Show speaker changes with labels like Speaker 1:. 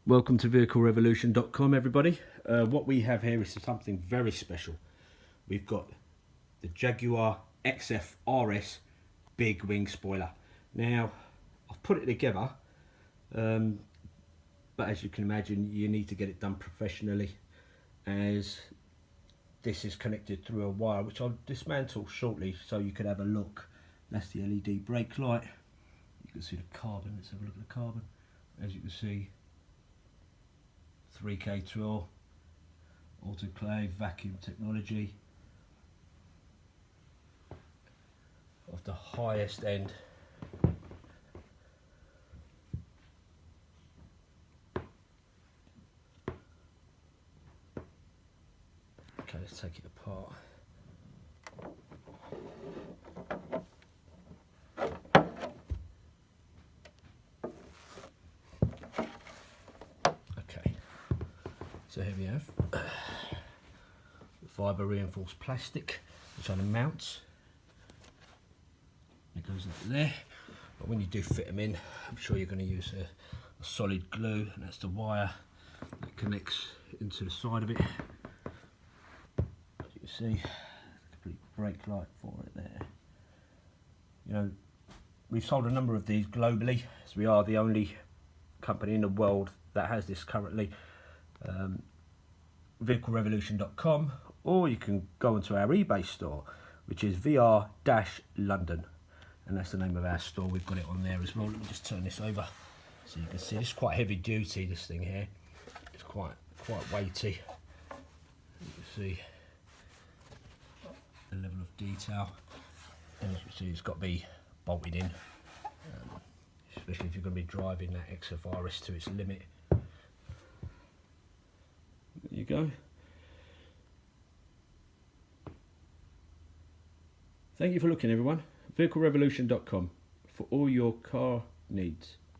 Speaker 1: Welcome to vehiclerevolution.com, everybody. What we have here is something very special. We've got the Jaguar XFR-S big wing spoiler. Now, I've put it together, but as you can imagine, you need to get it done professionally, as this is connected through a wire, which I'll dismantle shortly so you can have a look. That's the LED brake light. You can see the carbon. Let's have a look at the carbon. As you can see, 3K Trill, autoclave, vacuum technology of the highest end. Okay, let's take it apart. So here we have the fibre reinforced plastic, which on the mounts. It goes up there. But when you do fit them in, I'm sure you're going to use a solid glue, and that's the wire that connects into the side of it. As you can see, complete brake light for it there. You know, we've sold a number of these globally, as we are the only company in the world that has this currently. Vehiclerevolution.com, or you can go into our eBay store, which is VR-London, and that's the name of our store. We've got it on there as well. Let me just turn this over so you can see. It's quite heavy duty, this thing here. It's quite weighty. You can see the level of detail, and as you can see, it's got to be bolted in, especially if you're going to be driving that XFR-S to its limit. There you go. Thank you for looking, everyone. Vehiclerevolution.com for all your car needs.